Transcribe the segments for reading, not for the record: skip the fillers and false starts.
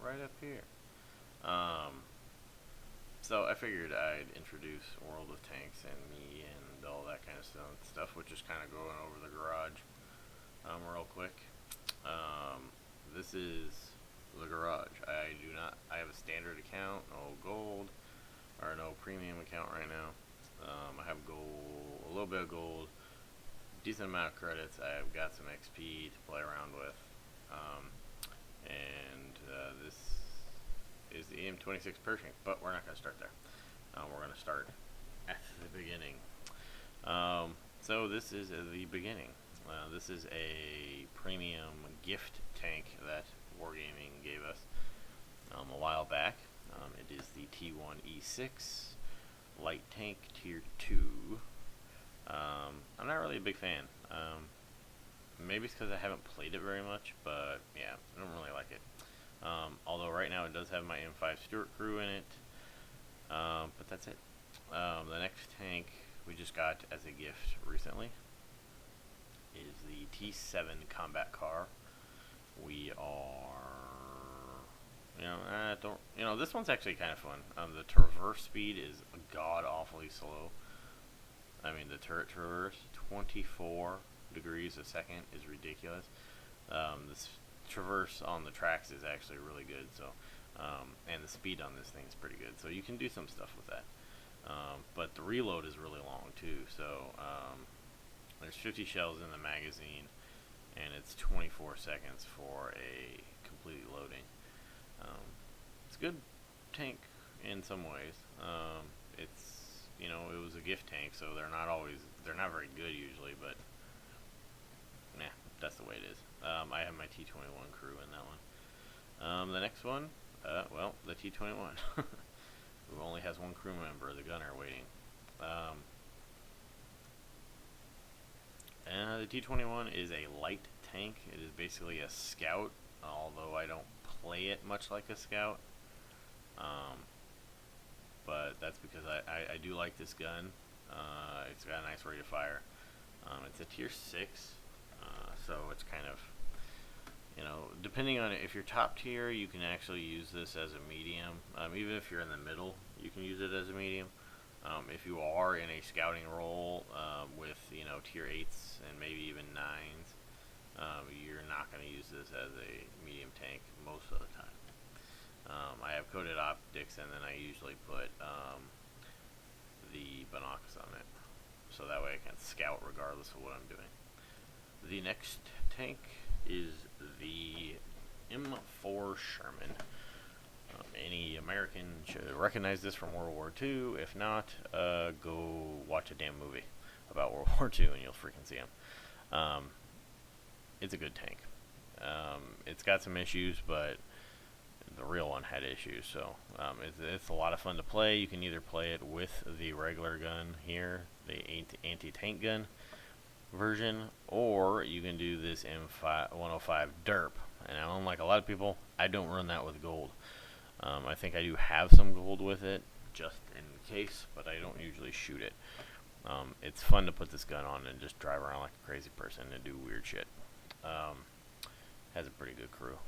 right up here. Um, so I figured I'd introduce World of Tanks and me and all that kind of stuff, which is kind of going over the garage real quick. Um, this is the garage. I do not. I have a standard account, no gold or no premium account right now. I have gold, a little bit of gold, decent amount of credits. I've got some XP to play around with, and this is the M26 Pershing. But we're not going to start there. We're going to start at the beginning. So this is the beginning. This is a premium gift tank that Wargaming gave us a while back. It is the T1E6 light tank tier 2. I'm not really a big fan. Maybe it's because I haven't played it very much, but yeah, I don't really like it. Although right now it does have my M5 Stuart crew in it, but that's it. The next tank we just got as a gift recently is the T7 combat car. We are, this one's actually kind of fun. The traverse speed is god awfully slow. I mean, the turret traverse, 24 degrees a second is ridiculous. This traverse on the tracks is actually really good. So, and the speed on this thing is pretty good. So you can do some stuff with that. But the reload is really long too. So there's 50 shells in the magazine, and it's 24 seconds for a complete loading. It's a good tank in some ways. It was a gift tank, so they're not very good usually, but nah, that's the way it is. I have my T21 crew in that one. The next one, the T21, who only has one crew member, the gunner, waiting. And the T21 is a light tank. It is basically a scout, although I don't play it much like a scout. But that's because I do like this gun. It's got a nice rate of fire. It's a tier 6, so it's kind of, depending on it, if you're top tier, you can actually use this as a medium. Even if you're in the middle, you can use it as a medium. If you are in a scouting role with tier 8s and maybe even 9s, you're not going to use this as a medium tank most of the time. I have coated optics, and then I usually put the binocs on it, so that way I can scout regardless of what I'm doing. The next tank is the M4 Sherman. Any American should recognize this from World War II. If not, go watch a damn movie about World War II and you'll freaking see him. It's a good tank. It's got some issues, but the real one had issues, so it's a lot of fun to play. You can either play it with the regular gun here, the anti-tank gun version, or you can do this M105 derp. And unlike a lot of people, I don't run that with gold. I think I do have some gold with it, just in case, but I don't usually shoot it. It's fun to put this gun on and just drive around like a crazy person and do weird shit. Has a pretty good crew.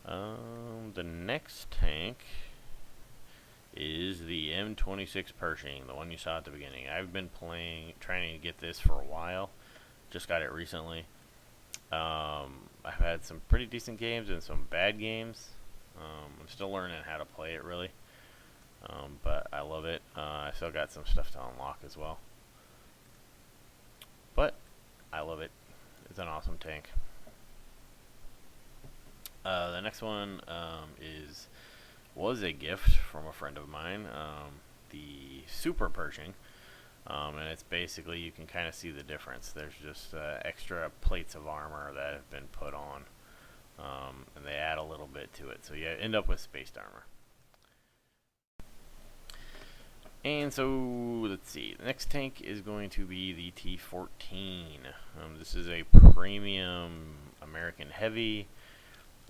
The next tank is the M26 Pershing, the one you saw at the beginning. I've been trying to get this for a while. Just got it recently. I've had some pretty decent games and some bad games. I'm still learning how to play it, really. But I love it. I still got some stuff to unlock as well. But I love it. It's an awesome tank. The next one was a gift from a friend of mine, the Super Pershing, and it's basically, you can kind of see the difference. There's just extra plates of armor that have been put on, and they add a little bit to it, so you end up with spaced armor. And so, let's see, the next tank is going to be the T14. This is a premium American heavy.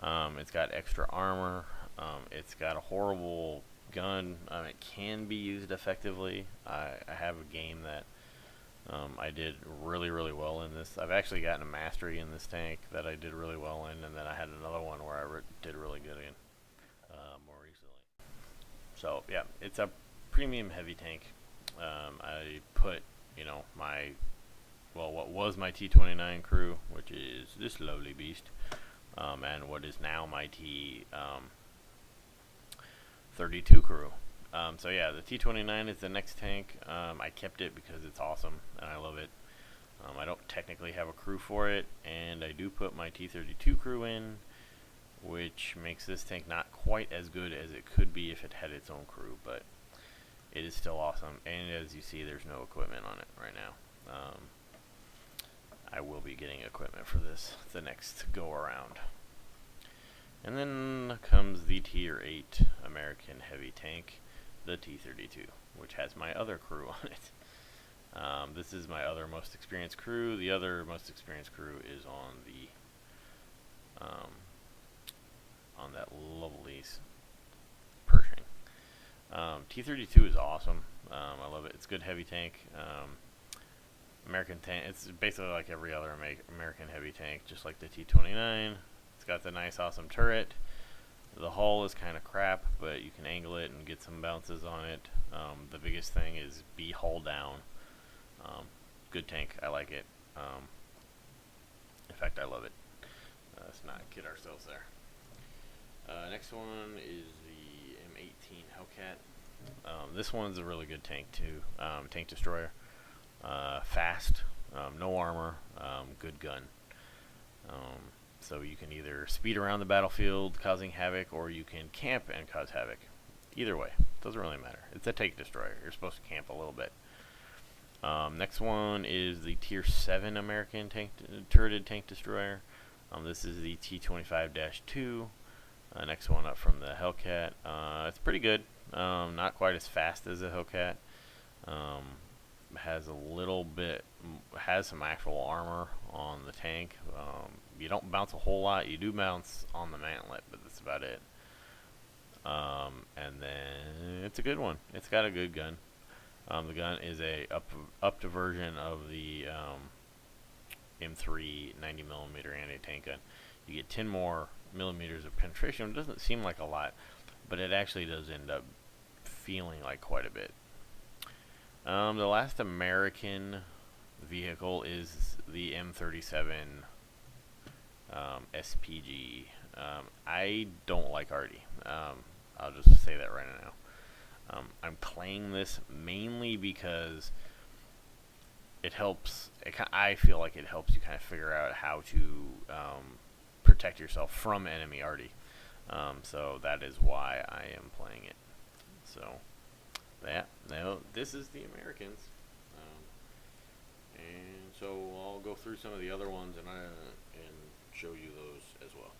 It's got extra armor. It's got a horrible gun. It can be used effectively. I have a game that I did really, really well in this. I've actually gotten a mastery in this tank that I did really well in, and then I had another one where I did really good in. So yeah, it's a premium heavy tank. I put, my, what was my T-29 crew, which is this lovely beast, and what is now my T-32 crew. So yeah, the T-29 is the next tank. I kept it because it's awesome and I love it. I don't technically have a crew for it, and I do put my T-32 crew in, which makes this tank not quite as good as it could be if it had its own crew, but it is still awesome. And as you see, there's no equipment on it right now. I will be getting equipment for this the next go around. And then comes the Tier 8 American heavy tank, the T-32, which has my other crew on it. This is my other most experienced crew. The other most experienced crew is on that lovely Pershing. T-32 is awesome. I love it. It's a good heavy tank. American tank. It's basically like every other American heavy tank, just like the T-29. It's got the nice, awesome turret. The hull is kind of crap, but you can angle it and get some bounces on it. The biggest thing is be hull down. Good tank. I like it. In fact, I love it. Let's not kid ourselves there. Next one is the M18 Hellcat. This one's a really good tank too. Tank destroyer. Fast. No armor. Good gun. So you can either speed around the battlefield causing havoc, or you can camp and cause havoc. Either way, doesn't really matter. It's a tank destroyer. You're supposed to camp a little bit. Next one is the Tier 7 American turreted tank destroyer. This is the T-25-2. Next one up from the Hellcat. It's pretty good. Not quite as fast as the Hellcat. Has some actual armor on the tank. You don't bounce a whole lot. You do bounce on the mantlet, but that's about it. And then it's a good one. It's got a good gun. The gun is a upped version of the M3 90mm anti-tank gun. You get 10 more millimeters of penetration. It doesn't seem like a lot, but it actually does end up feeling like quite a bit. The last American vehicle is the M37 SPG. I don't like Artie. I'll just say that right now. I'm playing this mainly because it helps. I feel like it helps you kind of figure out how to protect yourself from enemy Artie. So that is why I am playing it. So this is the Americans, and so I'll go through some of the other ones and show you those as well.